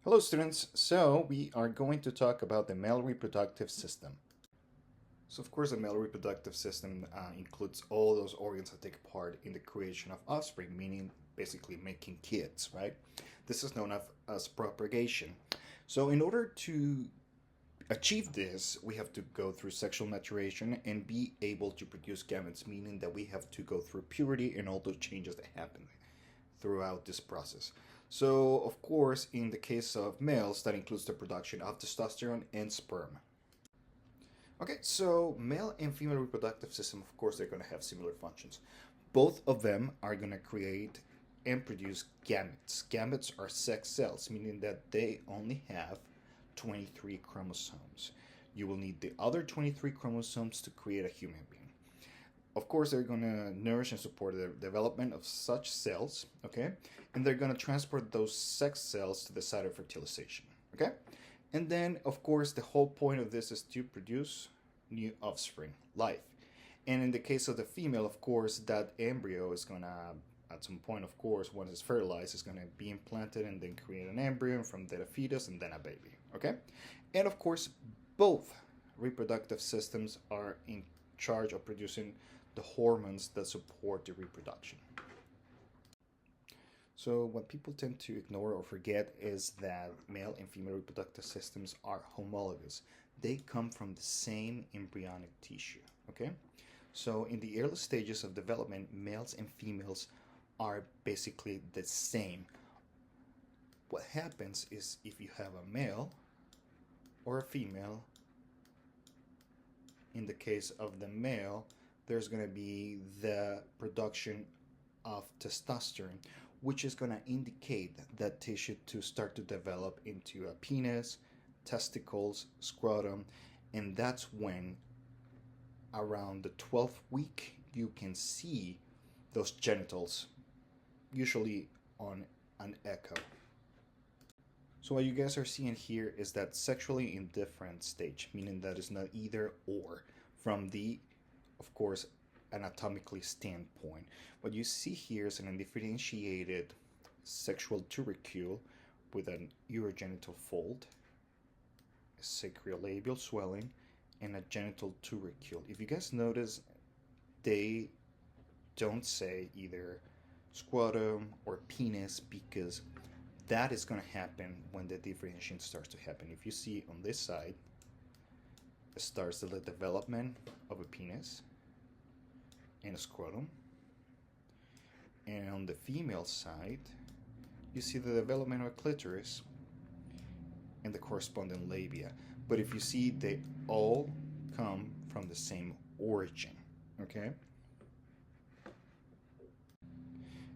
Hello students, so we are going to talk about the male reproductive system. So of course the male reproductive system includes all those organs that take part in the creation of offspring, meaning basically making kids, right? This is known as propagation. So in order to achieve this, we have to go through sexual maturation and be able to produce gametes, meaning that we have to go through puberty and all those changes that happen throughout this process. So, of course, in the case of males, that includes the production of testosterone and sperm. Okay, so male and female reproductive system, of course, they're going to have similar functions. Both of them are going to create and produce gametes. Gametes are sex cells, meaning that they only have 23 chromosomes. You will need the other 23 chromosomes to create a human being. Of course, they're going to nourish and support the development of such cells, okay? And they're going to transport those sex cells to the site of fertilization, okay? And then, of course, the whole point of this is to produce new offspring, life. And in the case of the female, of course, that embryo is going to, at some point, of course, once it's fertilized, is going to be implanted and then create an embryo, and from there a fetus, and then a baby, okay? And of course, both reproductive systems are in charge of producing the hormones that support the reproduction. So, what people tend to ignore or forget is that male and female reproductive systems are homologous. They come from the same embryonic tissue, okay? So, in the early stages of development, males and females are basically the same. What happens is if you have a male or a female, in the case of the male, there's going to be the production of testosterone, which is going to indicate that tissue to start to develop into a penis, testicles, scrotum, and that's when around the 12th week you can see those genitals, usually on an echo. So what you guys are seeing here is that sexually indifferent stage, meaning that it's not either or from the, of course, anatomically standpoint. What you see here is an undifferentiated sexual tubercle with an urogenital fold, a sacrolabial swelling, and a genital tubercle. If you guys notice, they don't say either scrotum or penis because that is going to happen when the differentiation starts to happen. If you see on this side, it starts the development of a penis and a scrotum. And on the female side, you see the development of a clitoris and the corresponding labia. But if you see, they all come from the same origin, okay?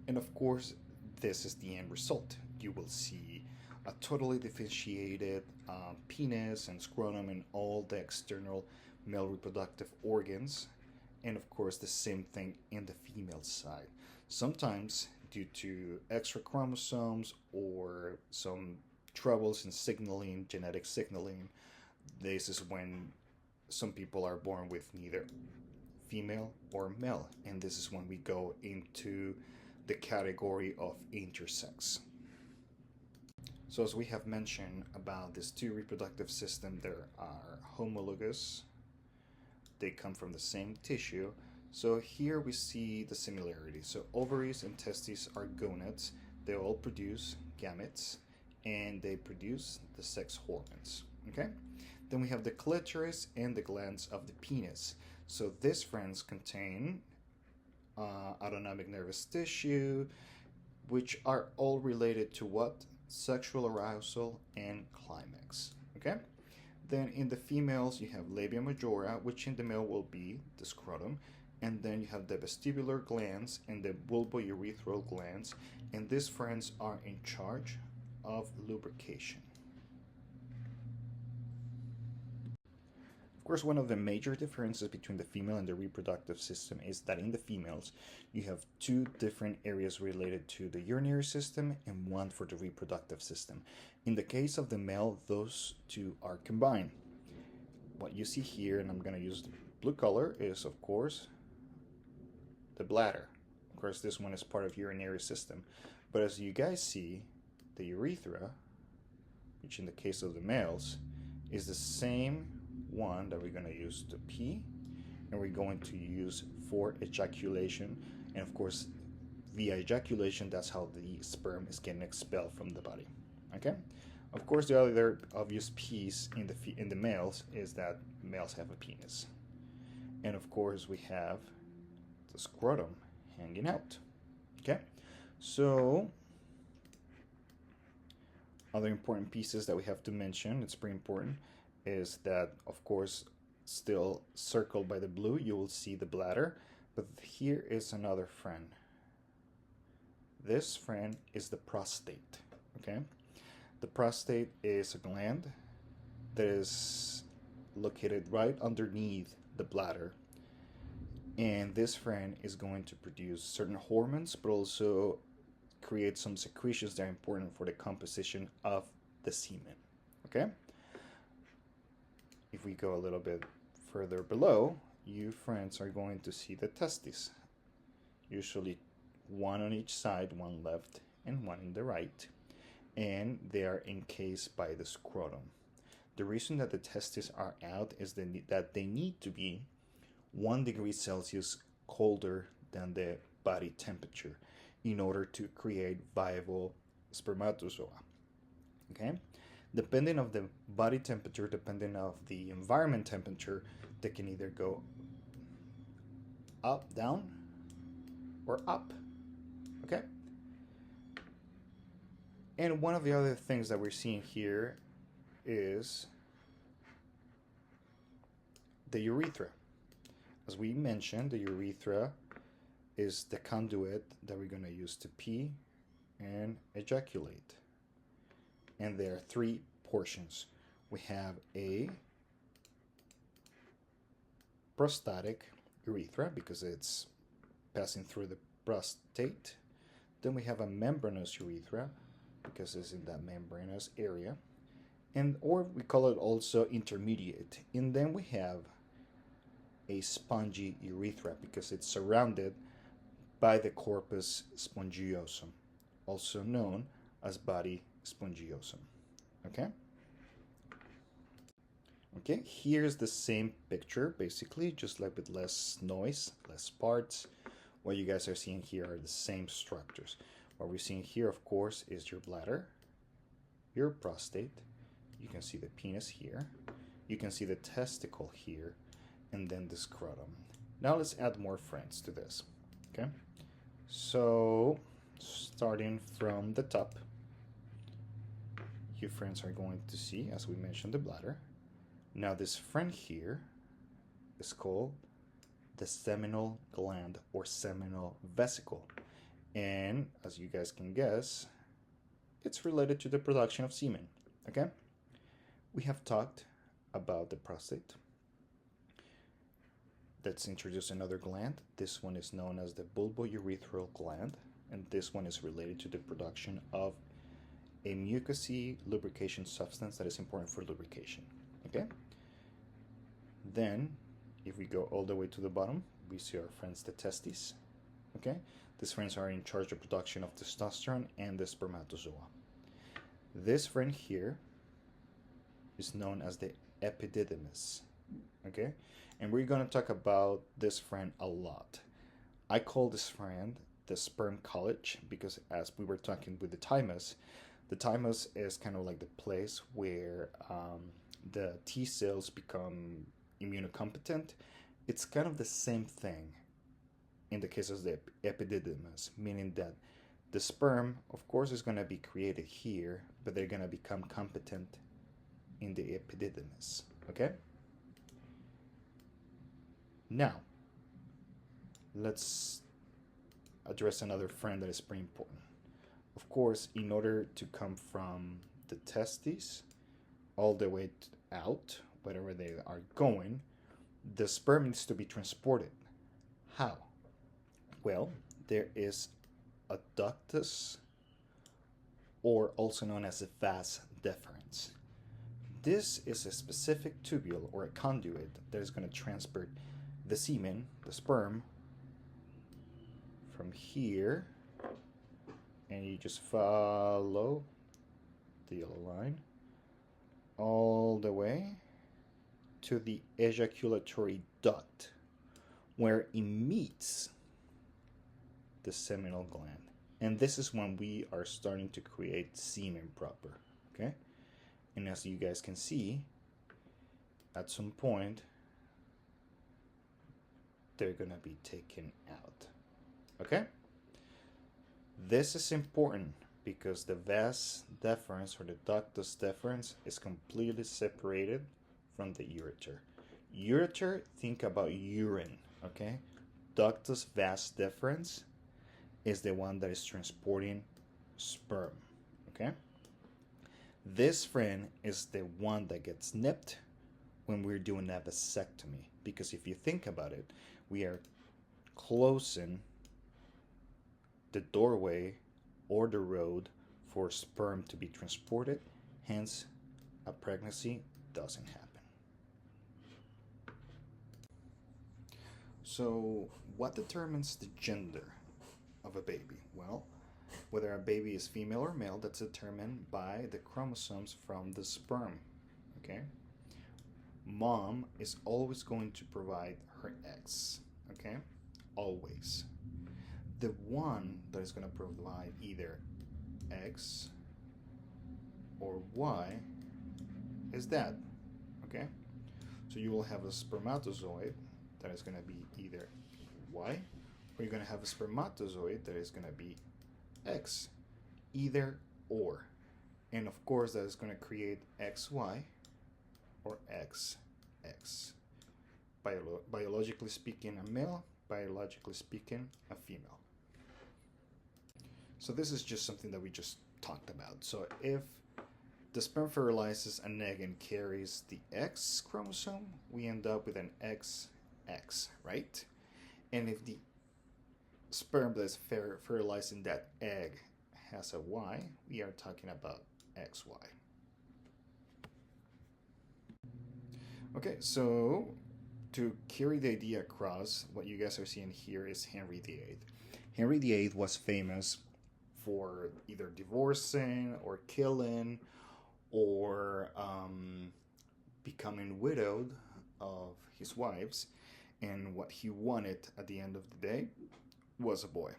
And of course, this is the end result. You will see a totally differentiated penis and scrotum and all the external male reproductive organs, and of course the same thing in the female side. Sometimes due to extra chromosomes or some troubles in signaling, genetic signaling, this is when some people are born with neither female or male, and this is when we go into the category of intersex. So as we have mentioned about these two reproductive systems, they are homologous. They come from the same tissue. So here we see the similarity. So ovaries and testes are gonads. They all produce gametes and they produce the sex hormones. Okay? Then we have the clitoris and the glands of the penis. So these friends contain autonomic nervous tissue, which are all related to what? Sexual arousal and climax. Okay? Then in the females, you have labia majora, which in the male will be the scrotum. And then you have the vestibular glands and the bulbourethral glands. And these friends are in charge of lubrication. Of course, one of the major differences between the female and the reproductive system is that in the females, you have two different areas related to the urinary system and one for the reproductive system. In the case of the male, those two are combined. What you see here, and I'm going to use the blue color, is of course the bladder. Of course, this one is part of urinary system. But as you guys see, the urethra which in the case of the males is the same one that we're going to use to pee, and we're going to use for ejaculation. And of course, via ejaculation, that's how the sperm is getting expelled from the body. Okay. Of course, the other obvious piece in the males is that males have a penis, and of course we have the scrotum hanging out. Okay. So other important pieces that we have to mention, it's pretty important, is that of course still circled by the blue you will see the bladder, but here is another friend. This friend is the prostate. Okay, the prostate is a gland that is located right underneath the bladder, and this friend is going to produce certain hormones, but also create some secretions that are important for the composition of the semen. Okay, if we go a little bit further below, you friends are going to see the testes, usually one on each side, one left and one in the right, and they are encased by the scrotum. The reason that the testes are out is that they need to be 1 degree Celsius colder than the body temperature in order to create viable spermatozoa. Okay, depending of the body temperature, depending of the environment temperature, they can either go up, down, or up. Okay, and one of the other things that we're seeing here is the urethra. As we mentioned, the urethra is the conduit that we're going to use to pee and ejaculate. And there are 3 portions. We have a prostatic urethra because it's passing through the prostate. Then we have a membranous urethra because it's in that membranous area. And or we call it also intermediate. And then we have a spongy urethra because it's surrounded by the corpus spongiosum, also known as body spongiosum. Okay? Okay, here's the same picture, basically, just like with less noise, less parts. What you guys are seeing here are the same structures. What we're seeing here, of course, is your bladder, your prostate. You can see the penis here. You can see the testicle here, and then the scrotum. Now let's add more friends to this. Okay, so starting from the top, you friends are going to see, as we mentioned, the bladder. Now this friend here is called the seminal gland or seminal vesicle, and as you guys can guess, it's related to the production of semen. Okay, we have talked about the prostate. Let's introduce another gland. This one is known as the bulbourethral gland, and this one is related to the production of a mucousy lubrication substance that is important for lubrication. Okay, then if we go all the way to the bottom, we see our friends the testes. Okay, these friends are in charge of production of testosterone and the spermatozoa. This friend here is known as the epididymis. Okay, and we're going to talk about this friend a lot. I call this friend the sperm college because, as we were talking with the thymus is kind of like the place where the T cells become immunocompetent. It's kind of the same thing in the case of the epididymis, meaning that the sperm, of course, is going to be created here, but they're going to become competent in the epididymis. Okay? Now, let's address another friend that is pretty important. Of course, in order to come from the testes all the way out, wherever they are going, the sperm needs to be transported. How? Well, there is a ductus, or also known as a vas deferens. This is a specific tubule or a conduit that is going to transport the semen, the sperm, from here, and you just follow the yellow line all the way to the ejaculatory duct where it meets the seminal gland. And this is when we are starting to create semen proper, okay? And as you guys can see, at some point, they're gonna be taken out, okay? This is important because the vas deferens or the ductus deferens is completely separated from the ureter. Ureter, think about urine, okay? Ductus vas deferens is the one that is transporting sperm, okay? This friend is the one that gets nipped when we're doing a vasectomy, because if you think about it, we are closing the doorway or the road for sperm to be transported, hence a pregnancy doesn't happen. So what determines the gender of a baby? Well, whether a baby is female or male, that's determined by the chromosomes from the sperm, okay? Mom is always going to provide her eggs, okay? Always. The one that is going to provide either X or Y is Dad, okay? So you will have a spermatozoid that is going to be either Y, or you're going to have a spermatozoid that is going to be X, either or. And of course, that is going to create XY or XX. Biologically speaking, a male, biologically speaking, a female. So this is just something that we just talked about. So if the sperm fertilizes an egg and carries the X chromosome, we end up with an XX, right? And if the sperm that is fertilizing that egg has a Y, we are talking about XY. Okay, so to carry the idea across, what you guys are seeing here is Henry VIII. Henry VIII was famous for either divorcing or killing or becoming widowed of his wives, and what he wanted at the end of the day was a boy.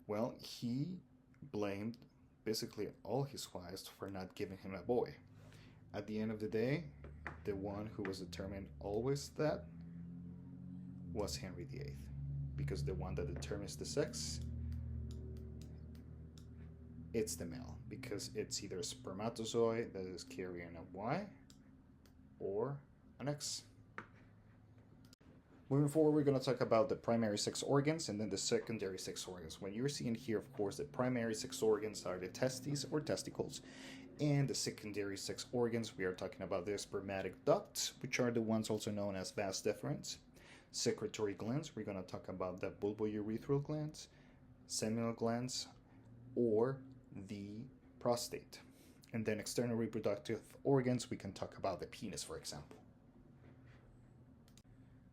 Well, he blamed basically all his wives for not giving him a boy. At the end of the day, the one who was determined always that was Henry VIII, because the one that determines the sex, it's the male, because it's either a spermatozoid that is carrying a Y or an X. Moving forward, we're going to talk about the primary sex organs and then the secondary sex organs. What you're seeing here, of course, the primary sex organs are the testes or testicles, and the secondary sex organs, we are talking about the spermatic ducts, which are the ones also known as vas deferens. Secretory glands, we're going to talk about the bulbourethral glands, seminal glands, or the prostate. And then external reproductive organs, we can talk about the penis, for example.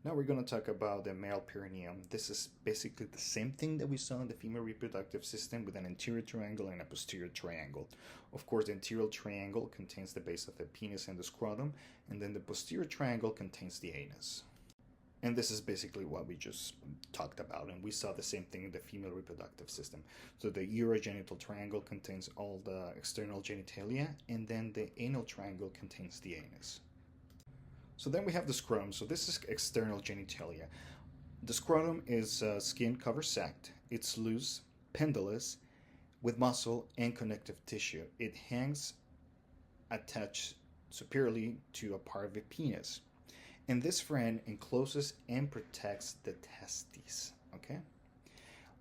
Now we're going to talk about the male perineum. This is basically the same thing that we saw in the female reproductive system with an anterior triangle and a posterior triangle. Of course, the anterior triangle contains the base of the penis and the scrotum, and then the posterior triangle contains the anus. And this is basically what we just talked about, and we saw the same thing in the female reproductive system. So the urogenital triangle contains all the external genitalia, and then the anal triangle contains the anus. So then we have the scrotum. So this is external genitalia. The scrotum is skin covered sac. It's loose, pendulous, with muscle and connective tissue. It hangs attached superiorly to a part of the penis. And this friend encloses and protects the testes, okay?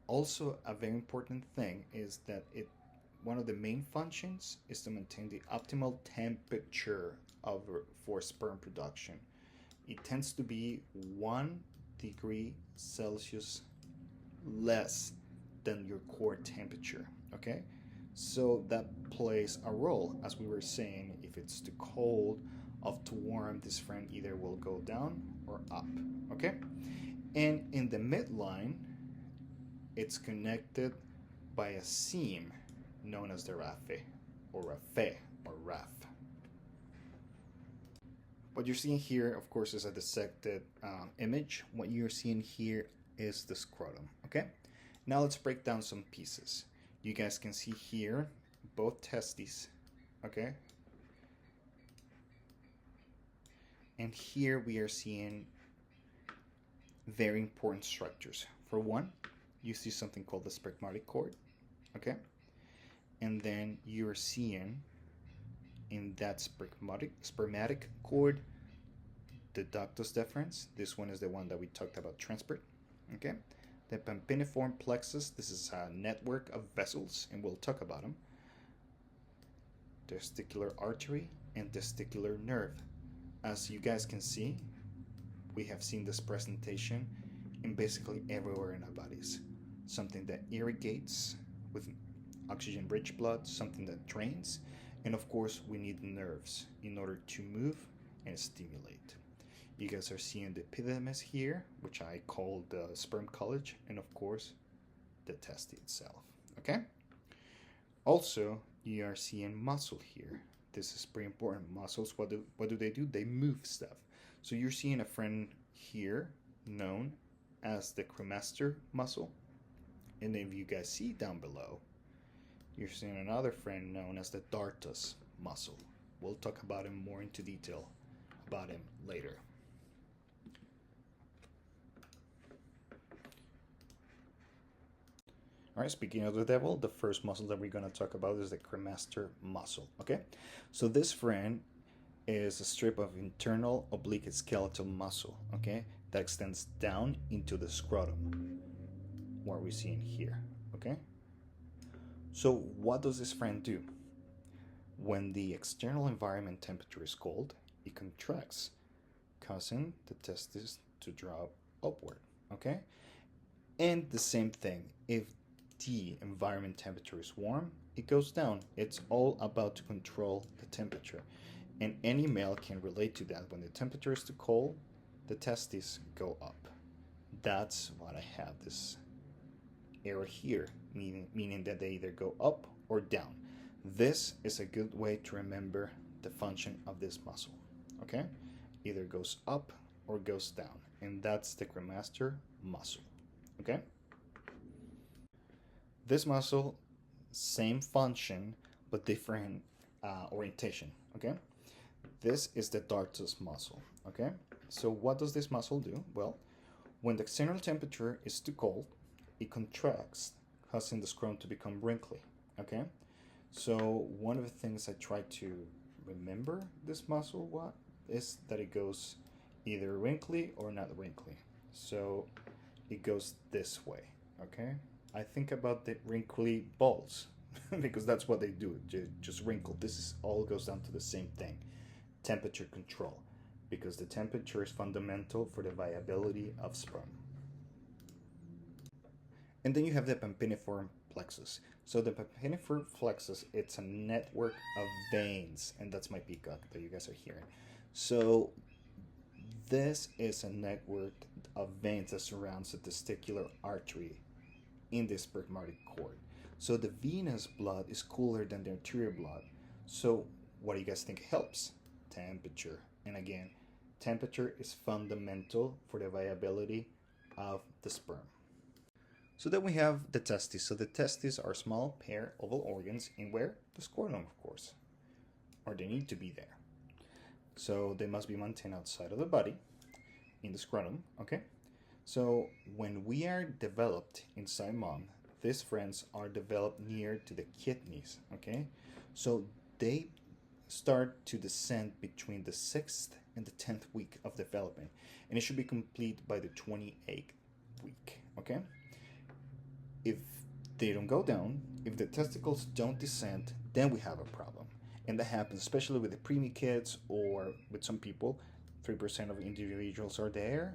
Also, a very important thing is that one of the main functions is to maintain the optimal temperature for sperm production. It tends to be 1 degree Celsius less than your core temperature, okay? So that plays a role, as we were saying. If it's too cold or too warm, this friend either will go down or up, okay? And in the midline, it's connected by a seam known as the raphe or raphe or raph. What you're seeing here, of course, is a dissected image. What you're seeing here is the scrotum, okay? Now let's break down some pieces. You guys can see here both testes, okay? And here we are seeing very important structures. For one, you see something called the spermatic cord, okay? And then you're seeing in that spermatic cord the ductus deferens. This one is the one that we talked about, transport, okay? The pampiniform plexus, this is a network of vessels, and we'll talk about them. Testicular artery and testicular nerve. As you guys can see, we have seen this presentation in basically everywhere in our bodies. Something that irrigates with oxygen-rich blood, something that drains, and of course we need nerves in order to move and stimulate. You guys are seeing the epidermis here, which I call the sperm college, and of course the testis itself, okay? Also, you are seeing muscle here. This is pretty important. Muscles, what do they do? They move stuff. So you're seeing a friend here known as the cremaster muscle. And if you guys see down below, you're seeing another friend known as the dartus muscle. We'll talk about him more into detail about him later. All right, speaking of the devil, the first muscle that we're going to talk about is the cremaster muscle, okay? So this friend is a strip of internal oblique skeletal muscle, okay, that extends down into the scrotum, what we're seeing here, okay? So what does this friend do? When the external environment temperature is cold, it contracts, causing the testes to drop upward, okay? And the same thing, if the environment temperature is warm, it goes down. It's all about to control the temperature. And any male can relate to that. When the temperature is too cold, the testes go up. That's what I have this arrow here, meaning that they either go up or down. This is a good way to remember the function of this muscle, okay? Either goes up or goes down, and that's the cremaster muscle, okay? This muscle, same function, but different orientation, okay? This is the dartus muscle, okay? So what does this muscle do? Well, when the external temperature is too cold, it contracts, causing the scrotum to become wrinkly, okay? So one of the things I try to remember this muscle is that it goes either wrinkly or not wrinkly. So it goes this way, okay? I think about the wrinkly balls because that's what they do, just wrinkle. All goes down to the same thing, temperature control, because the temperature is fundamental for the viability of sperm. And then you have the pampiniform plexus. So the pampiniform plexus, it's a network of veins, and that's my peacock that you guys are hearing. So this is a network of veins that surrounds the testicular artery in the spermatic cord. So the venous blood is cooler than the arterial blood. So what do you guys think helps? Temperature. And again, temperature is fundamental for the viability of the sperm. So then we have the testes. So the testes are small pair oval organs in where? The scrotum, of course. Or they need to be there. So they must be maintained outside of the body in the scrotum, okay? So when we are developed inside mom, these friends are developed near to the kidneys, okay? So they start to descend between the 6th and the 10th week of development, and it should be complete by the 28th week, okay? If they don't go down, if the testicles don't descend, then we have a problem. And that happens especially with the preemie kids or with some people. 3% of individuals are there.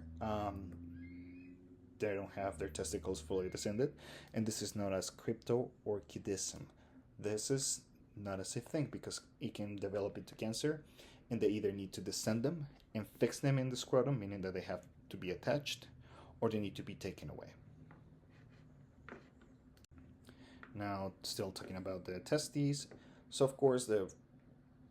They don't have their testicles fully descended, and this is known as cryptorchidism. This is not a safe thing because it can develop into cancer, and they either need to descend them and fix them in the scrotum, meaning that they have to be attached, or they need to be taken away. Now, still talking about the testes. So, of course, the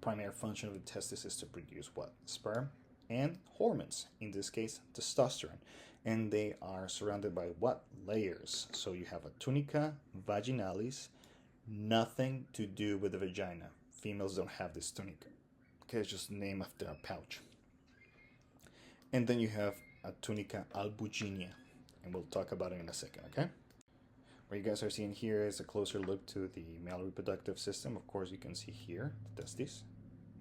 primary function of the testes is to produce what? Sperm. and hormones, in this case, testosterone. And they are surrounded by what? Layers. So you have a tunica vaginalis, nothing to do with the vagina. Females don't have this tunica. Okay, it's just named after a pouch. And then you have a tunica albuginea, and we'll talk about it in a second, okay? What you guys are seeing here is a closer look to the male reproductive system. Of course, you can see here the testes,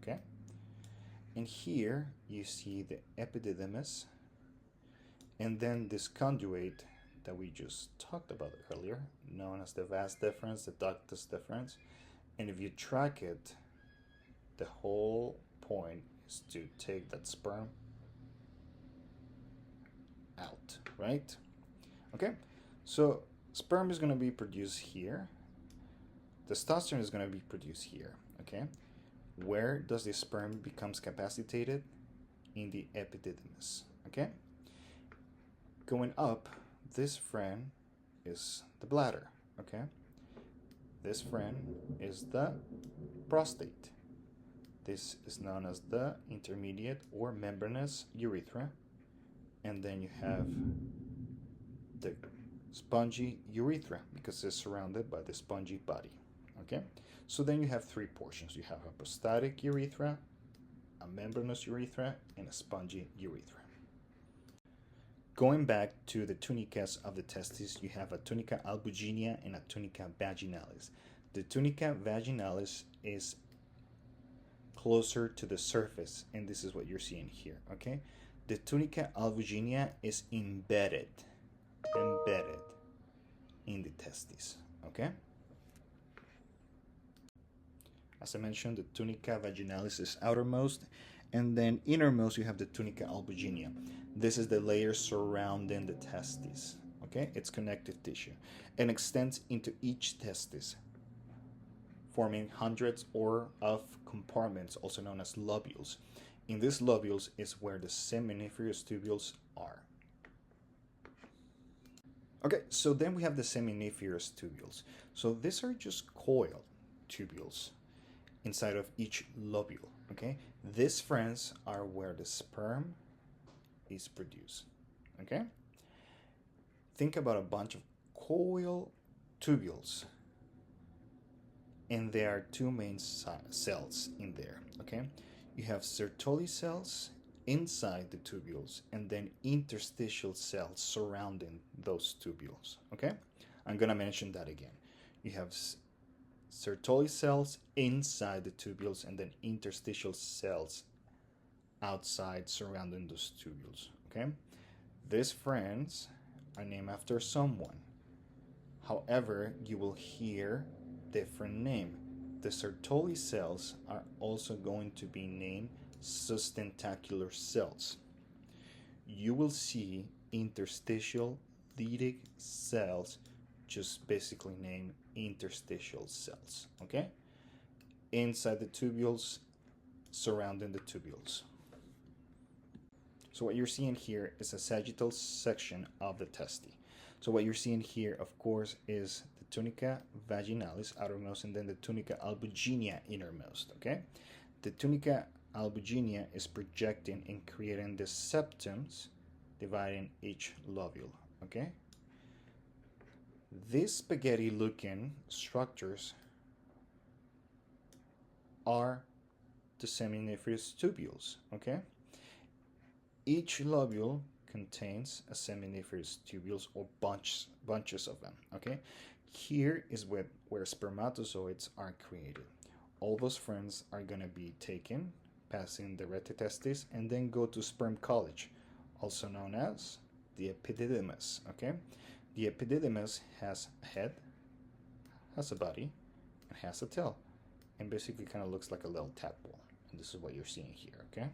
okay? And here you see the epididymis, and then this conduit that we just talked about earlier, known as the vas deferens, the ductus deferens. And if you track it, the whole point is to take that sperm out, right? Okay, so sperm is going to be produced here. Testosterone is going to be produced here, okay? Where does the sperm becomes capacitated? In the epididymis, okay? Going up, this friend is the bladder, okay? This friend is the prostate. This is known as the intermediate or membranous urethra. And then you have the spongy urethra because it's surrounded by the spongy body, okay? So then you have three portions. You have a prostatic urethra, a membranous urethra, and a spongy urethra. Going back to the tunicas of the testes, you have a tunica albuginea and a tunica vaginalis. The tunica vaginalis is closer to the surface, and this is what you're seeing here, okay? The tunica albuginea is embedded in the testes, okay? As I mentioned, the tunica vaginalis is outermost, and then innermost you have the tunica albuginea. This is the layer surrounding the testes, okay? It's connective tissue and extends into each testis, forming hundreds of compartments, also known as lobules. In these lobules is where the seminiferous tubules are. Okay, so then we have the seminiferous tubules. So these are just coil tubules inside of each lobule, okay? These friends are where the sperm is produced, okay? Think about a bunch of coil tubules, and there are two main cells in there, okay? You have Sertoli cells inside the tubules, and then interstitial cells surrounding those tubules, okay? I'm gonna mention that again. You have Sertoli cells inside the tubules, and then interstitial cells outside surrounding those tubules, okay? These friends are named after someone. However, you will hear different name. The Sertoli cells are also going to be named sustentacular cells. You will see interstitial lytic cells just basically named interstitial cells, okay? Inside the tubules, surrounding the tubules. So what you're seeing here is a sagittal section of the testis. So what you're seeing here, of course, is the tunica vaginalis outermost, and then the tunica albuginea innermost, okay? The tunica albuginea is projecting and creating the septums, dividing each lobule, okay? These spaghetti-looking structures are the seminiferous tubules, okay? Each lobule contains a seminiferous tubules or bunches of them, okay? Here is where spermatozoids are created. All those friends are gonna be taken, passing the retitestis, and then go to sperm college, also known as the epididymis, okay? The epididymis has a head, has a body, and has a tail, and basically kind of looks like a little tadpole. And this is what you're seeing here, okay?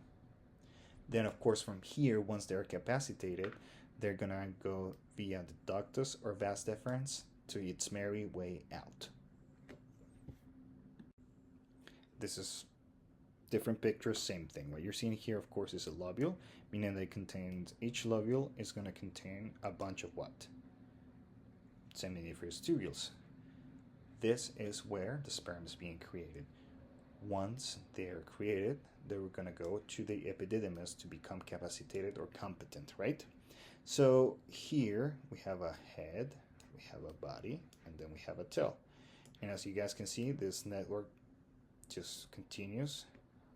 Then, of course, from here, once they're capacitated, they're gonna go via the ductus or vas deferens to its merry way out. This is different pictures, same thing. What you're seeing here, of course, is a lobule, meaning that it contains, each lobule is gonna contain a bunch of what? Seminiferous tubules. This is where the sperm is being created. Once they're created, they're going to go to the epididymis to become capacitated or competent, right? So here we have a head, we have a body, and then we have a tail. And as you guys can see, this network just continues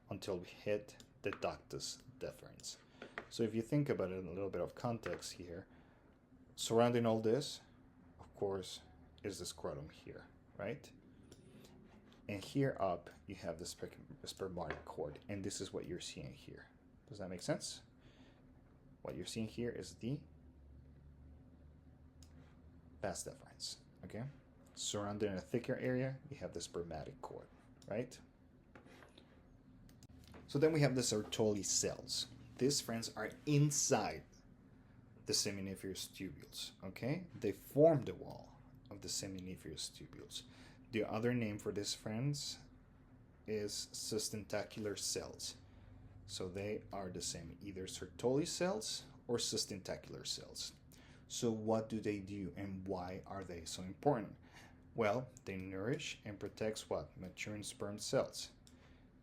until we hit the ductus deferens. So if you think about it in a little bit of context here, surrounding all this, of course, is the scrotum here, right? And here up, you have the spermatic cord, and this is what you're seeing here. Does that make sense? What you're seeing here is the vas deferens, okay? Surrounded in a thicker area, you have the spermatic cord, right? So then we have the Sertoli cells. These, friends, are inside the seminiferous tubules, okay? They form the wall of the seminiferous tubules. The other name for this, friends, is sustentacular cells. So they are the same, either Sertoli cells or sustentacular cells. So what do they do and why are they so important? Well, they nourish and protect what? Maturing sperm cells.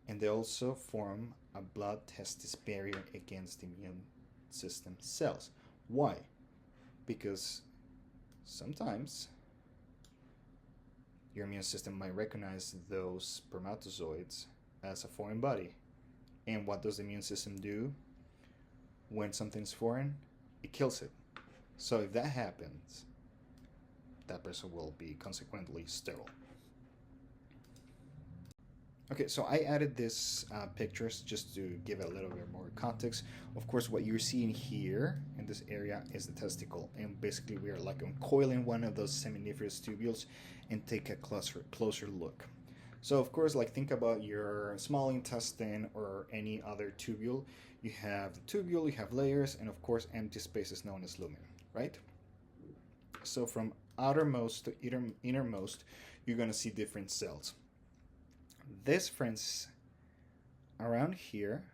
And they also form a blood-testis barrier against the immune system cells. Why? Because sometimes your immune system might recognize those spermatozoids as a foreign body. And what does the immune system do when something's foreign? It kills it. So if that happens, that person will be consequently sterile. Okay, so I added this pictures just to give it a little bit more context. Of course, what you're seeing here in this area is the testicle, and basically we are like uncoiling one of those seminiferous tubules and take a closer look. So of course, like think about your small intestine or any other tubule. You have the tubule, you have layers, and of course empty spaces known as lumen, right? So from outermost to innermost, you're going to see different cells. This, friends, around here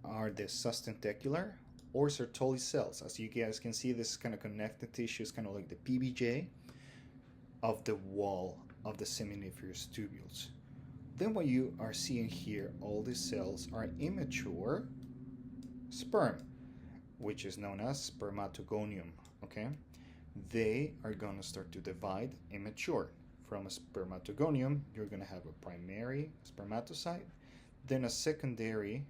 are the sustentacular or Sertoli cells. As you guys can see, this kind of connective tissue is kind of like the PBJ of the wall of the seminiferous tubules. Then what you are seeing here, all these cells are immature sperm, which is known as spermatogonium, okay? They are going to start to divide and mature. From a spermatogonium, you're going to have a primary spermatocyte, then a secondary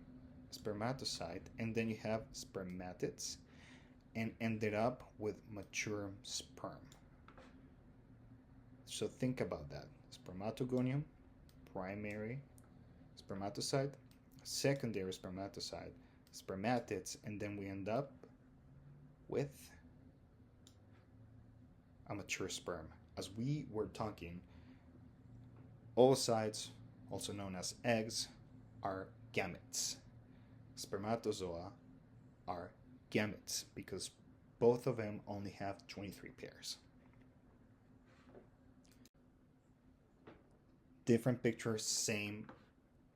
spermatocyte, and then you have spermatids, and ended up with mature sperm. So think about that. Spermatogonium, primary spermatocyte, secondary spermatocyte, spermatids, and then we end up with a mature sperm. As we were talking, oocytes, also known as eggs, are gametes. Spermatozoa are gametes because both of them only have 23 pairs. Different pictures, same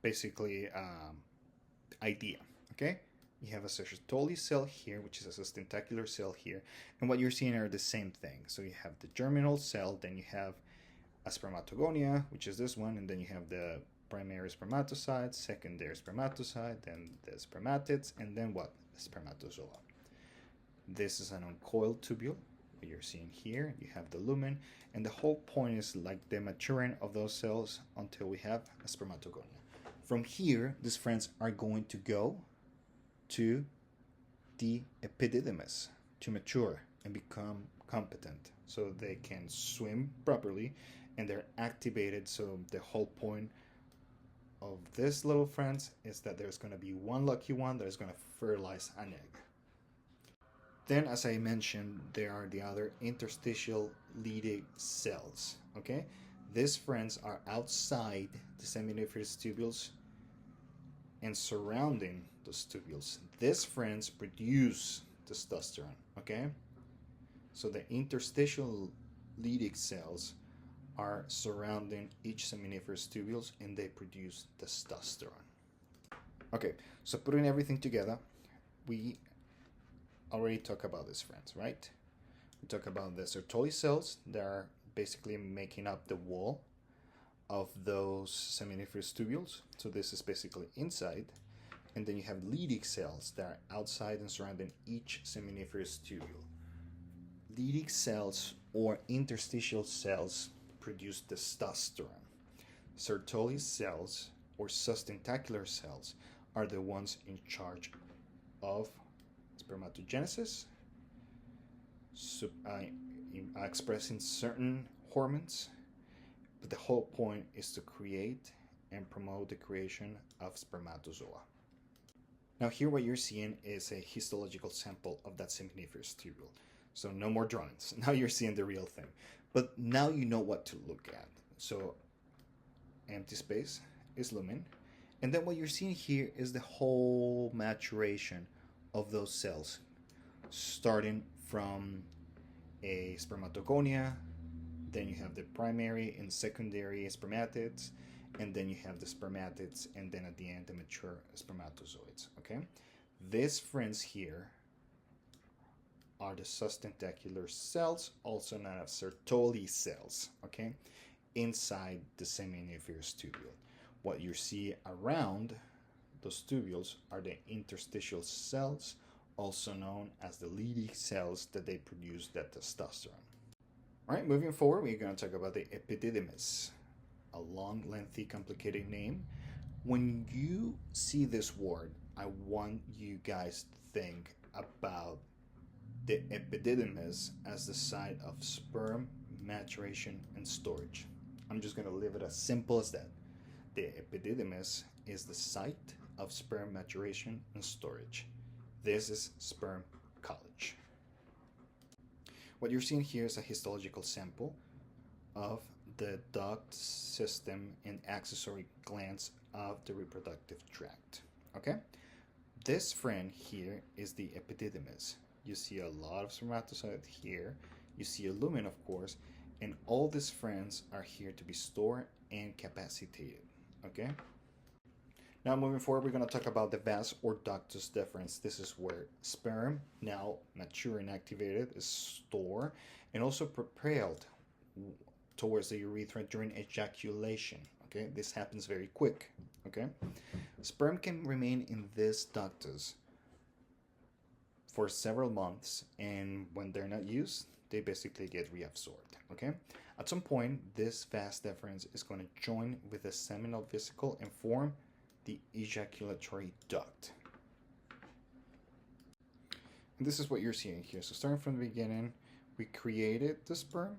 basically idea, okay? You have a Sertoli cell here, which is a sustentacular cell here, and what you're seeing are the same thing. So you have the germinal cell, then you have a spermatogonia, which is this one, and then you have the primary spermatocyte, secondary spermatocyte, then the spermatids, and then what? The spermatozoa. This is an uncoiled tubule. What you're seeing here, you have the lumen, and the whole point is like the maturing of those cells until we have a spermatogonia. From here, these friends are going to go to the epididymis to mature and become competent so they can swim properly and they're activated. So the whole point of this little friends is that there's going to be one lucky one that is going to fertilize an egg. Then, as I mentioned, there are the other interstitial Leydig cells, okay? These friends are outside the seminiferous tubules and surrounding those tubules. These friends produce testosterone, okay? So the interstitial Leydig cells are surrounding each seminiferous tubules and they produce testosterone. Okay, so putting everything together, we already talked about this, friends, right? We talk about the Sertoli cells that are basically making up the wall of those seminiferous tubules. So this is basically inside. And then you have Leydig cells that are outside and surrounding each seminiferous tubule. Leydig cells or interstitial cells produce testosterone. Sertoli cells or sustentacular cells are the ones in charge of spermatogenesis, expressing certain hormones, but the whole point is to create and promote the creation of spermatozoa. Now here what you're seeing is a histological sample of that seminiferous tubule. So no more drawings. Now you're seeing the real thing. But now you know what to look at. So empty space is lumen. And then what you're seeing here is the whole maturation of those cells, starting from a spermatogonia, then you have the primary and secondary spermatids, and then you have the spermatids, and then at the end the mature spermatozoids. Okay, these friends here are the sustentacular cells, also known as Sertoli cells. Okay, inside the seminiferous tubule. What you see around those tubules are the interstitial cells, also known as the Leydig cells, that they produce that testosterone. All right, moving forward, we're going to talk about the epididymis, a long, lengthy, complicated name. When you see this word, I want you guys to think about the epididymis as the site of sperm maturation and storage. I'm just going to leave it as simple as that. The epididymis is the site of sperm maturation and storage. This is sperm college. What you're seeing here is a histological sample of the duct system and accessory glands of the reproductive tract. Okay? This friend here is the epididymis. You see a lot of spermatozoids here. You see a lumen, of course, and all these friends are here to be stored and capacitated. Okay? Now moving forward, we're going to talk about the vas or ductus deferens. This is where sperm, now mature and activated, is stored and also propelled towards the urethra during ejaculation. Okay, this happens very quick. Okay, sperm can remain in this ductus for several months, and when they're not used, they basically get reabsorbed. Okay, at some point, this vas deferens is going to join with the seminal vesicle and form the ejaculatory duct. And this is what you're seeing here. So starting from the beginning, we created the sperm,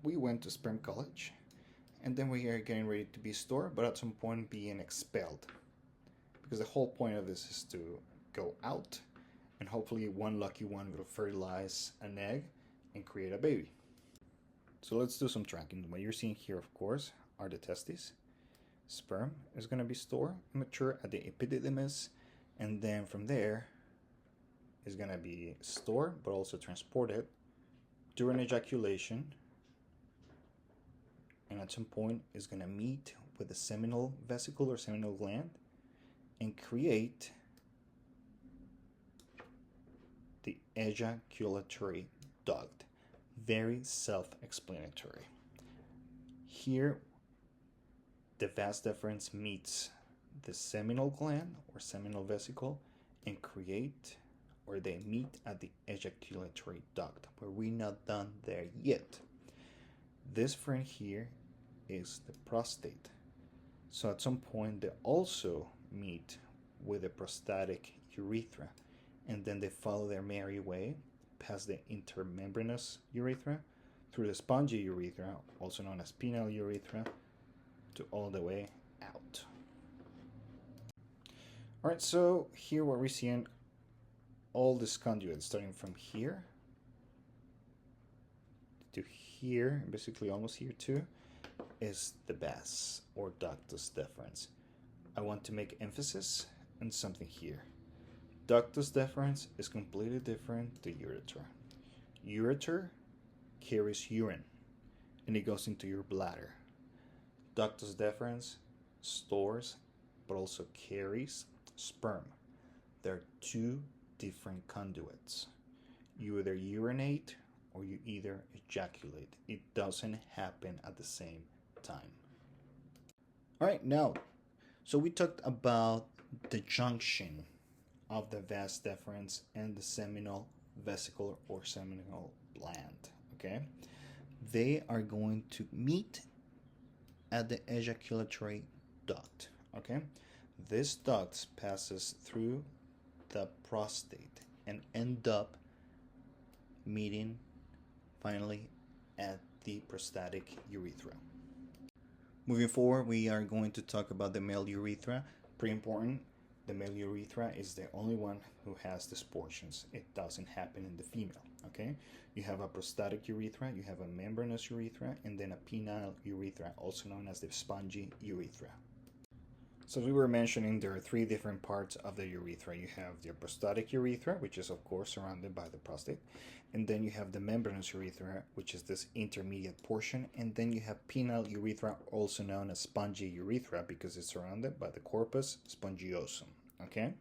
we went to sperm college, and then we are getting ready to be stored, but at some point being expelled. Because the whole point of this is to go out, and hopefully one lucky one will fertilize an egg and create a baby. So let's do some tracking. What you're seeing here, of course, are the testes. Sperm is going to be stored and mature at the epididymis, and then from there is going to be stored but also transported during ejaculation, and at some point is going to meet with the seminal vesicle or seminal gland and create the ejaculatory duct. Very self-explanatory. Here the vas deferens meets the seminal gland or seminal vesicle and create, or they meet at the ejaculatory duct, but we're not done there yet. This friend here is the prostate. So at some point they also meet with the prostatic urethra, and then they follow their merry way past the intermembranous urethra, through the spongy urethra, also known as penile urethra, to all the way out. All right, so here what we're seeing, all these conduits starting from here to here, basically almost here too, is the vas or ductus deferens. I want to make emphasis on something here. Ductus deferens is completely different to ureter. Ureter carries urine and it goes into your bladder. Ductus deferens stores but also carries sperm. There are two different conduits. You either urinate or you either ejaculate. It doesn't happen at the same time. All right, now, so we talked about the junction of the vas deferens and the seminal vesicle or seminal gland. Okay, they are going to meet at the ejaculatory duct. Okay, this duct passes through the prostate and end up meeting finally at the prostatic urethra. Moving forward, we are going to talk about the male urethra. Pretty important. The male urethra is the only one who has these portions. It doesn't happen in the female. Okay, you have a prostatic urethra, you have a membranous urethra, and then a penile urethra, also known as the spongy urethra. So as we were mentioning, there are three different parts of the urethra. You have the prostatic urethra, which is of course surrounded by the prostate, and then you have the membranous urethra, which is this intermediate portion, and then you have penile urethra, also known as spongy urethra, because it's surrounded by the corpus spongiosum. Okay?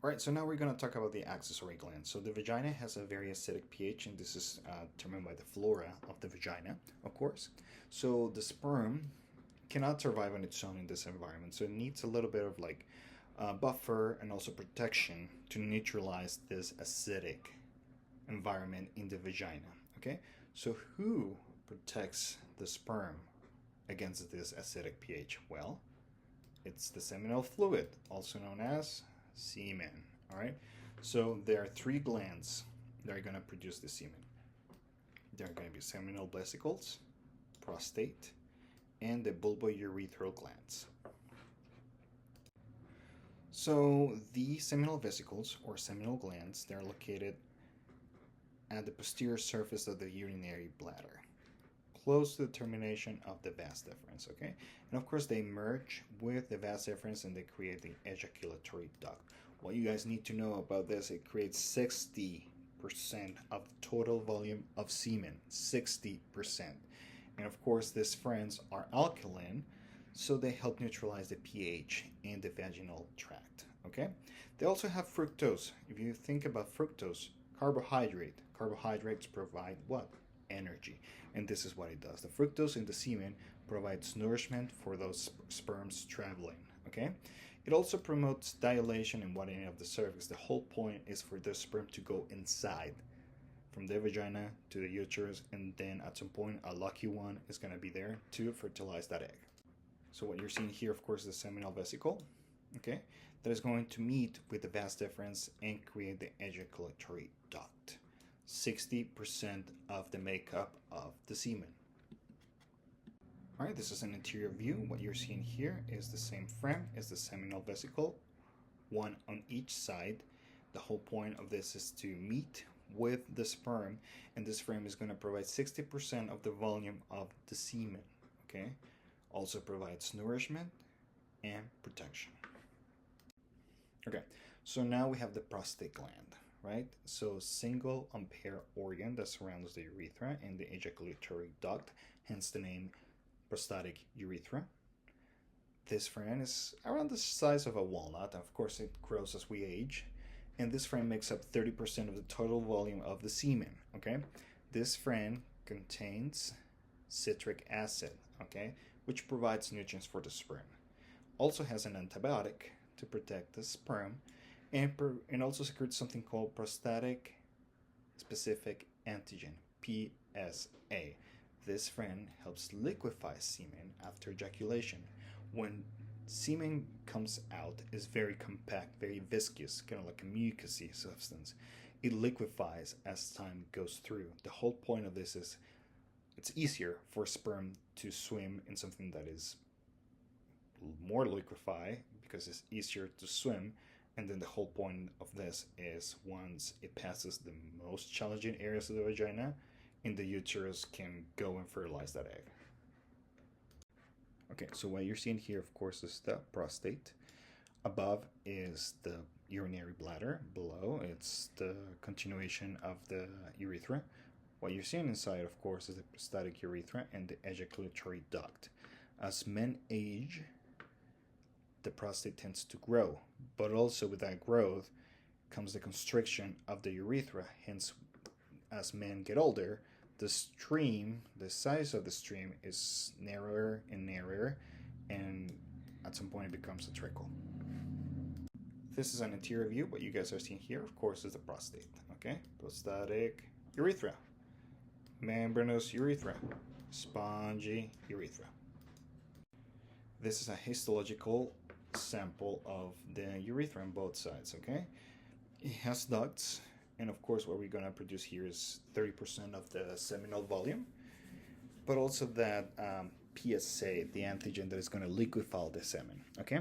Alright, so now we're going to talk about the accessory glands. So the vagina has a very acidic pH, and this is determined by the flora of the vagina, of course. So the sperm cannot survive on its own in this environment, so it needs a little bit of like buffer and also protection to neutralize this acidic environment in the vagina. Okay, so who protects the sperm against this acidic pH? Well, it's the seminal fluid, also known as semen. All right, so there are three glands that are going to produce the semen. There are going to be seminal vesicles, prostate, and the bulbourethral glands. So the seminal vesicles or seminal glands, they're located at the posterior surface of the urinary bladder, close to the termination of the vas deferens. Okay, and of course they merge with the vas deferens and they create the ejaculatory duct. What you guys need to know about this, it creates 60% of the total volume of semen. 60%. And of course, these friends are alkaline, so they help neutralize the pH in the vaginal tract. Okay? They also have fructose. If you think about fructose, carbohydrates provide what? Energy. And this is what it does. The fructose in the semen provides nourishment for those sperms traveling. Okay? It also promotes dilation and widening of the cervix. The whole point is for the sperm to go inside, from the vagina to the uterus, and then at some point a lucky one is going to be there to fertilize that egg. So what you're seeing here, of course, is the seminal vesicle, okay, that is going to meet with the vas deferens and create the ejaculatory duct. 60% of the makeup of the semen. All right, this is an interior view. What you're seeing here is the same frame as the seminal vesicle, one on each side. The whole point of this is to meet with the sperm, and this frame is going to provide 60% of the volume of the semen. Okay, also provides nourishment and protection. Okay, so now we have the prostate gland, right? So single unpaired organ that surrounds the urethra and the ejaculatory duct, hence the name prostatic urethra. This frame is around the size of a walnut. Of course, it grows as we age. And this frame makes up 30% of the total volume of the semen. Okay, this frame contains citric acid, okay, which provides nutrients for the sperm. Also has an antibiotic to protect the sperm, and also secretes something called prostatic specific antigen, PSA. This frame helps liquefy semen after ejaculation. When semen comes out, is very compact, very viscous, kind of like a mucousy substance. It liquefies as time goes through. The whole point of this is it's easier for sperm to swim in something that is more liquefied because it's easier to swim. And then the whole point of this is once it passes the most challenging areas of the vagina, in the uterus can go and fertilize that egg. Okay, so what you're seeing here, of course, is the prostate. Above is the urinary bladder. Below, it's the continuation of the urethra. What you're seeing inside, of course, is the prostatic urethra and the ejaculatory duct. As men age, the prostate tends to grow, but also with that growth comes the constriction of the urethra. Hence, as men get older, the size of the stream is narrower and narrower, and at some point it becomes a trickle. This is an anterior view. What you guys are seeing here, of course, is the prostate. Okay, prostatic urethra, membranous urethra, spongy urethra. This is a histological sample of the urethra on both sides. Okay, it has ducts, and of course, what we're going to produce here is 30% of the seminal volume, but also that PSA, the antigen that is going to liquefy the semen. Okay.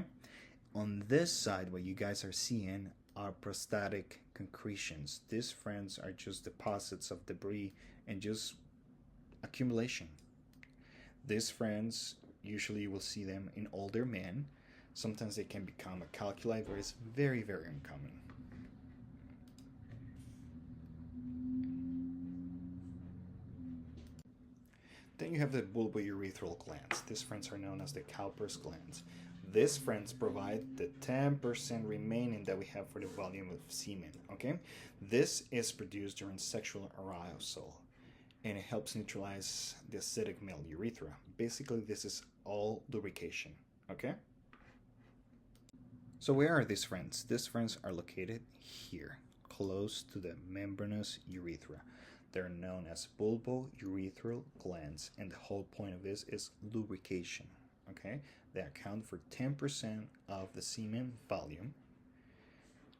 On this side, what you guys are seeing are prostatic concretions. These, friends, are just deposits of debris and just accumulation. These, friends, usually you will see them in older men. Sometimes they can become a calculi, but it's very, very uncommon. Then you have the bulbourethral glands. These, friends, are known as the Cowper's glands. These, friends, provide the 10% remaining that we have for the volume of semen. Okay, this is produced during sexual arousal, and it helps neutralize the acidic male urethra. Basically, this is all lubrication. Okay. So where are these, friends? These, friends, are located here, close to the membranous urethra. They're known as bulbourethral glands, and the whole point of this is lubrication. Okay, they account for 10% of the semen volume,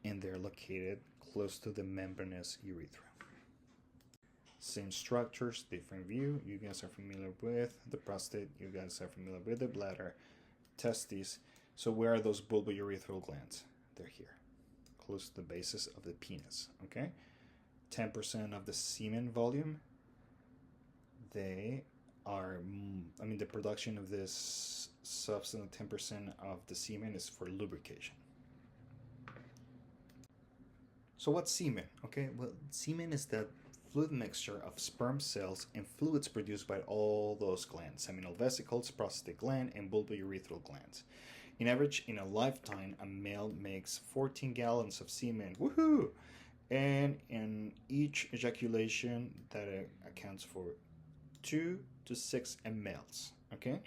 and they're located close to the membranous urethra. Same structures, different view. You guys are familiar with the prostate. You guys are familiar with the bladder, testes. So where are those bulbourethral glands? They're here, close to the basis of the penis. Okay, 10% of the semen volume. They are, the production of this substance, 10% of the semen, is for lubrication. So what's semen? Okay, well, semen is that fluid mixture of sperm cells and fluids produced by all those glands: seminal vesicles, prostate gland, and bulbourethral glands. In average, in a lifetime, a male makes 14 gallons of semen. Woohoo! And in each ejaculation, that accounts for 2 to 6 mLs. Okay,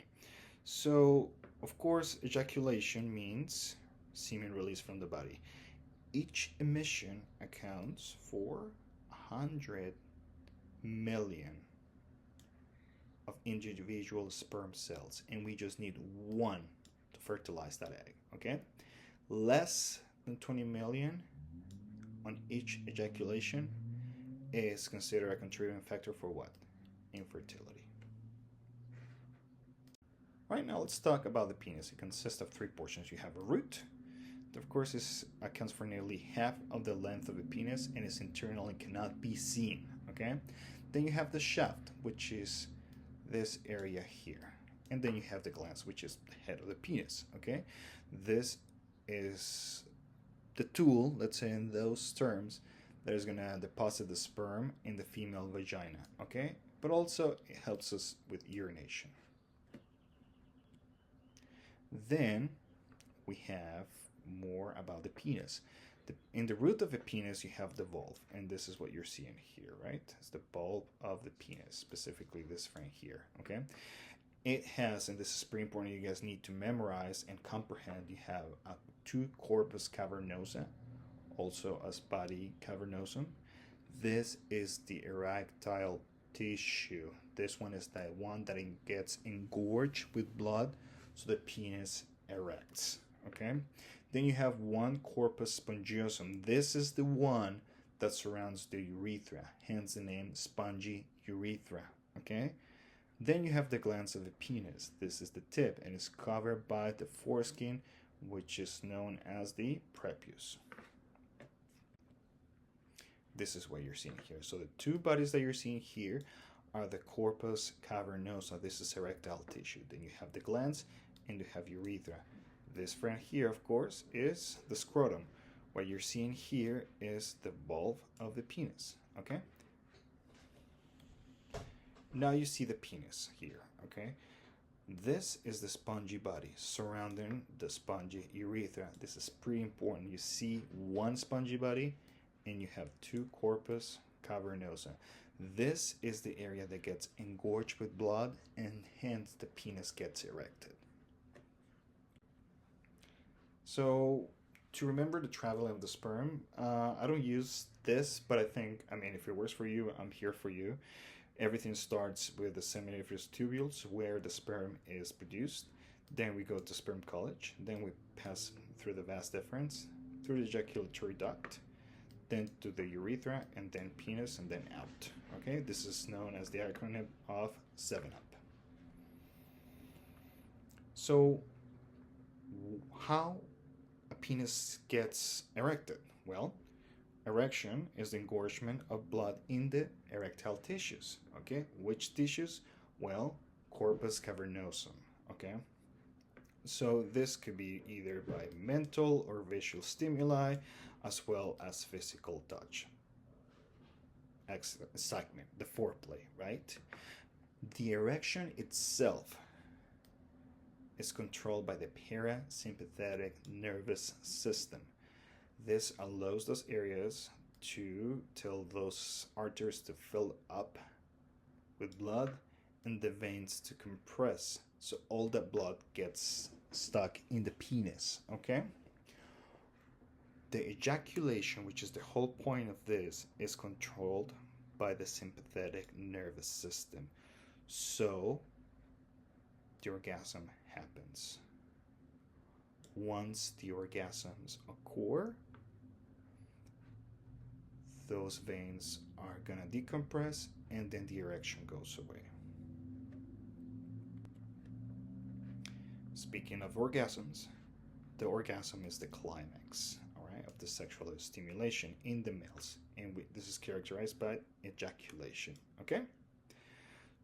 so of course, ejaculation means semen released from the body. Each emission accounts for 100 million of individual sperm cells, and we just need one to fertilize that egg. Okay, less than 20 million on each ejaculation is considered a contributing factor for what? Infertility. Right now, let's talk about the penis. It consists of 3 portions. You have a root, that of course accounts for nearly half of the length of the penis and is internal and cannot be seen. Okay, then you have the shaft, which is this area here, and then you have the glans, which is the head of the penis. Okay, this is the tool, let's say in those terms, that is going to deposit the sperm in the female vagina. Okay, but also it helps us with urination. Then we have more about the penis. In the root of the penis, you have the bulb, and this is what you're seeing here, right? It's the bulb of the penis, specifically this frame here. Okay, it has, and this is pretty important, you guys need to memorize and comprehend, you have a 2 corpus cavernosa, also a spatty cavernosum. This is the erectile tissue. This one is the one that gets engorged with blood, so the penis erects. Okay, then you have 1 corpus spongiosum. This is the one that surrounds the urethra, hence the name spongy urethra. Okay, then you have the glans of the penis. This is the tip, and it's covered by the foreskin, which is known as the prepuce. This is what you're seeing here. So the 2 bodies that you're seeing here are the corpus cavernosa. This is erectile tissue. Then you have the glans, and you have urethra. This friend here, of course, is the scrotum. What you're seeing here is the bulb of the penis. Okay, now you see the penis here. Okay, this is the spongy body surrounding the spongy urethra. This is pretty important. You see 1 spongy body, and you have 2 corpus cavernosa. This is the area that gets engorged with blood, and hence the penis gets erected. So, to remember the traveling of the sperm, I don't use this, but I mean, if it works for you, I'm here for you. Everything starts with the seminiferous tubules where the sperm is produced. Then we go to sperm college. Then we pass through the vas deferens, through the ejaculatory duct, then to the urethra, and then penis, and then out. Okay, this is known as the acronym of 7-up. So, how a penis gets erected? Well, erection is the engorgement of blood in the erectile tissues. Okay, which tissues? Well, corpus cavernosum. Okay, so this could be either by mental or visual stimuli, as well as physical touch. Excitement, the foreplay, right? The erection itself is controlled by the parasympathetic nervous system. This allows those areas to tell those arteries to fill up with blood and the veins to compress, so all that blood gets stuck in the penis. Okay, the ejaculation, which is the whole point of this, is controlled by the sympathetic nervous system, so the orgasm happens. Once the orgasms occur, those veins are gonna decompress, and then the erection goes away. Speaking of orgasms, the orgasm is the climax, all right, of the sexual stimulation in the males, and this is characterized by ejaculation. Okay,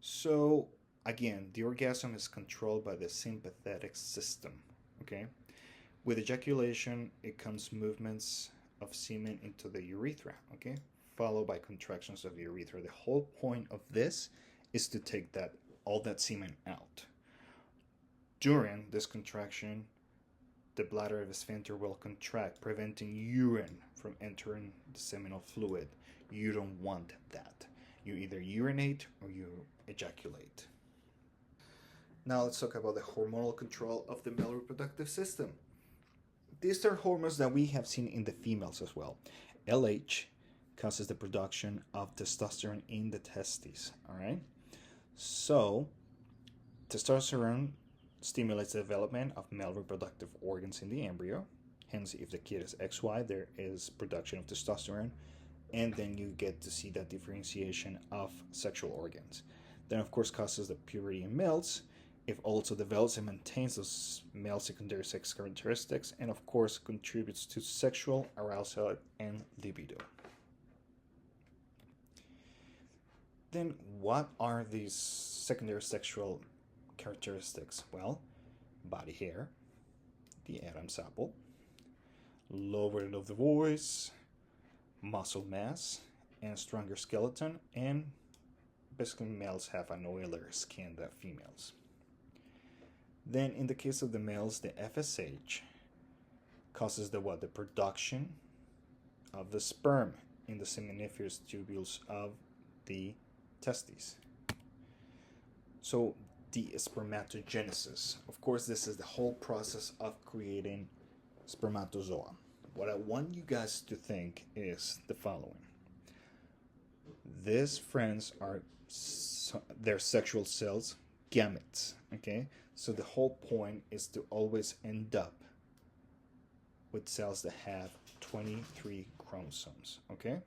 so again, the orgasm is controlled by the sympathetic system. Okay, with ejaculation, it comes movements of semen into the urethra. Okay, followed by contractions of the urethra. The whole point of this is to take all that semen out. During this contraction, the bladder of the sphincter will contract, preventing urine from entering the seminal fluid. You don't want that. You either urinate or you ejaculate. Now let's talk about the hormonal control of the male reproductive system. These are hormones that we have seen in the females as well. LH causes the production of testosterone in the testes. All right. So testosterone stimulates the development of male reproductive organs in the embryo. Hence, if the kid is XY, there is production of testosterone, and then you get to see that differentiation of sexual organs. Then, of course, causes the puberty in males. It also develops and maintains those male secondary sex characteristics, and of course contributes to sexual arousal and libido. Then what are these secondary sexual characteristics? Well, body hair, the Adam's apple, lowering of the voice, muscle mass, and stronger skeleton, and basically males have an oilier skin than females. Then in the case of the males, the FSH causes the production of the sperm in the seminiferous tubules of the testes. So the spermatogenesis, of course, this is the whole process of creating spermatozoa. What I want you guys to think is the following. These friends are their sexual cells, gametes, okay? So the whole point is to always end up with cells that have 23 chromosomes, okay?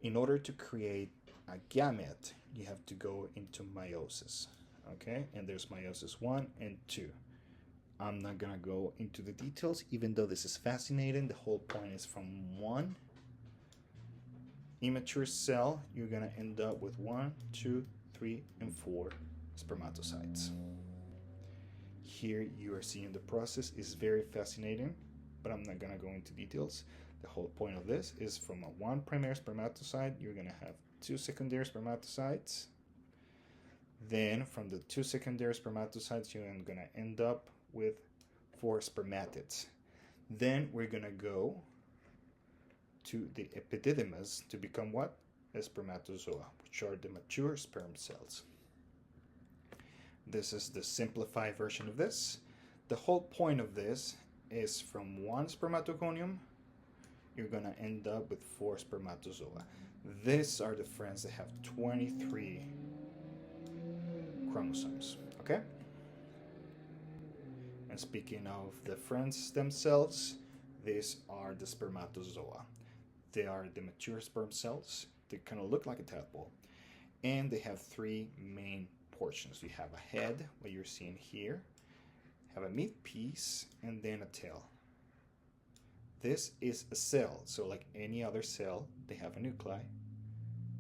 In order to create a gamete, you have to go into meiosis, okay? And there's meiosis 1 and 2. I'm not gonna go into the details, even though this is fascinating. The whole point is from one immature cell, you're gonna end up with 1, 2, 3, and 4 spermatocytes. Here you are seeing the process is very fascinating, but I'm not gonna go into details. The whole point of this is from a 1 primary spermatocyte, you're gonna have 2 secondary spermatocytes. Then from the 2 secondary spermatocytes, you're gonna end up with 4 spermatids. Then we're gonna go to the epididymis to become what? spermatozoa, which are the mature sperm cells. This is the simplified version of this. The whole point of this is from one spermatogonium, you're going to end up with 4 spermatozoa. These are the friends that have 23 chromosomes, okay? And speaking of the friends themselves, these are the spermatozoa. They are the mature sperm cells. They kind of look like a tadpole. And they have 3 main portions. You have a head, what you're seeing here, have a meat piece, and then a tail. This is a cell, so like any other cell, they have a nuclei,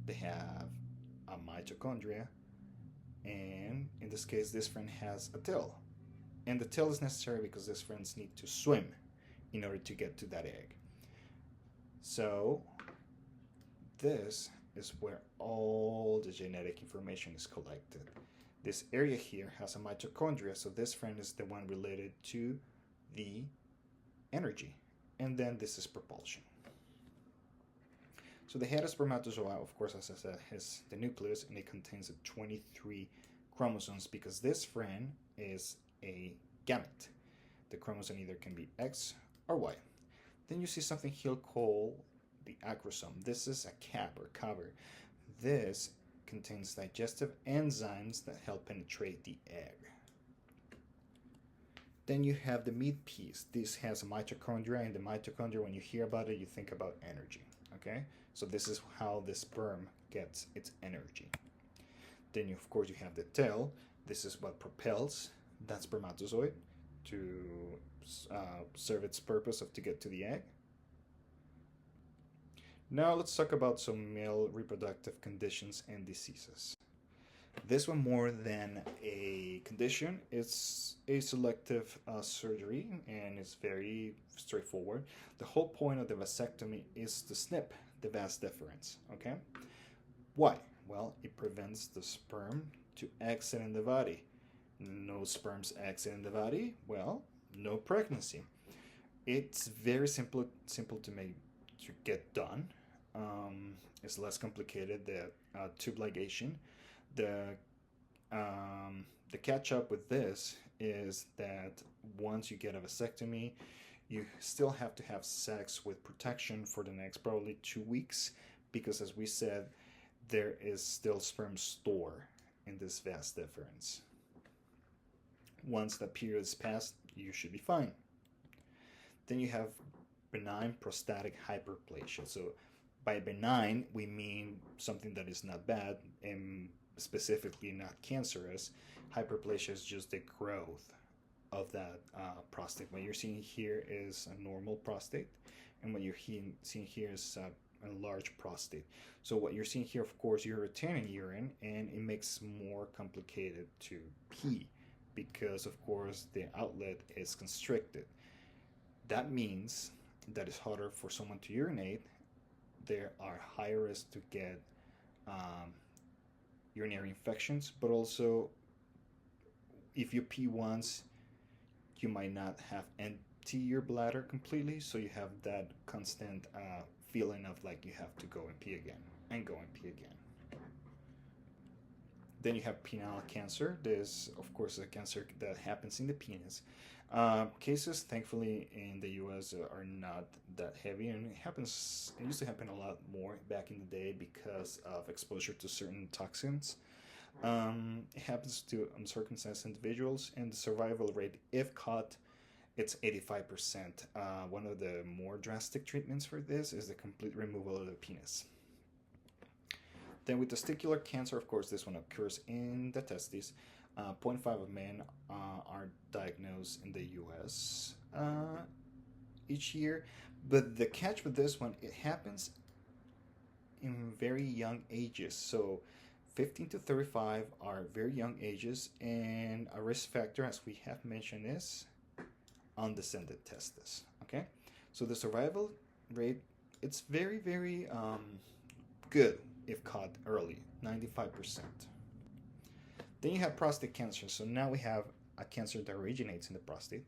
they have a mitochondria, and in this case, this friend has a tail. And the tail is necessary because these friends need to swim in order to get to that egg. So this is where all the genetic information is collected. This area here has a mitochondria, so this friend is the one related to the energy. And then this is propulsion. So the head of spermatozoa, of course, as I said, has the nucleus, and it contains 23 chromosomes because this friend is a gamete. The chromosome either can be X or Y. Then you see something here called the acrosome. This is a cap or cover. This contains digestive enzymes that help penetrate the egg. Then you have the meat piece. This has a mitochondria, and the mitochondria, when you hear about it, you think about energy, okay? So this is how the sperm gets its energy. Then, of course, you have the tail. This is what propels that spermatozoid to serve its purpose of to get to the egg. Now let's talk about some male reproductive conditions and diseases. This one, more than a condition, it's a selective surgery, and it's very straightforward. The whole point of the vasectomy is to snip the vas deferens, okay? Why? Well, it prevents the sperm to exit in the body. No sperms exit in the body, well, no pregnancy. It's very simple to get done. It's less complicated. The tube ligation. The catch up with this is that once you get a vasectomy, you still have to have sex with protection for the next probably 2 weeks, because as we said, there is still sperm store in this vas deferens. Once that period is passed, you should be fine. Then you have benign prostatic hyperplasia. So by benign, we mean something that is not bad and specifically not cancerous. Hyperplasia is just the growth of that prostate. What you're seeing here is a normal prostate, and what you're seeing here is a large prostate. So what you're seeing here, of course, you're retaining urine, and it makes more complicated to pee because, of course, the outlet is constricted. That means that it's harder for someone to urinate. There are higher risks to get urinary infections, but also if you pee once, you might not have empty your bladder completely, so you have that constant feeling of like you have to go and pee again and go and pee again. Then you have penile cancer. This, of course, is a cancer that happens in the penis. Cases, thankfully, in the U.S. are not that heavy, and it used to happen a lot more back in the day because of exposure to certain toxins. It happens to uncircumcised individuals, and the survival rate, if caught, it's 85%. One of the more drastic treatments for this is the complete removal of the penis. Then with testicular cancer, of course, this one occurs in the testes. 0.5 of men are diagnosed in the U.S. Each year. But the catch with this one, it happens in very young ages. So 15 to 35 are very young ages, and a risk factor, as we have mentioned, is undescended testes. Okay, so the survival rate, it's very, very good if caught early, 95%. Then you have prostate cancer. So now we have a cancer that originates in the prostate.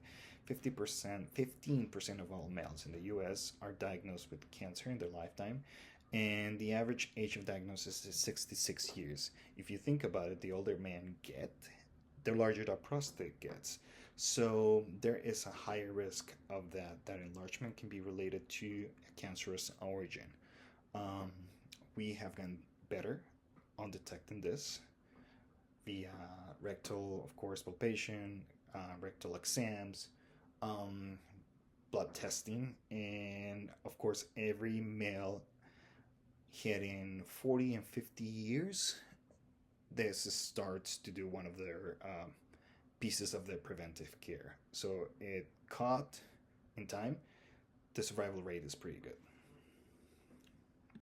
15% of all males in the U.S. are diagnosed with cancer in their lifetime. And the average age of diagnosis is 66 years. If you think about it, the older men get, the larger the prostate gets. So there is a higher risk of that enlargement can be related to a cancerous origin. Um, we have gotten better on detecting this via rectal, of course, palpation, rectal exams, um, blood testing, and of course, every male hitting 40 and 50 years, this starts to do one of their pieces of their preventive care. So it caught in time, the survival rate is pretty good.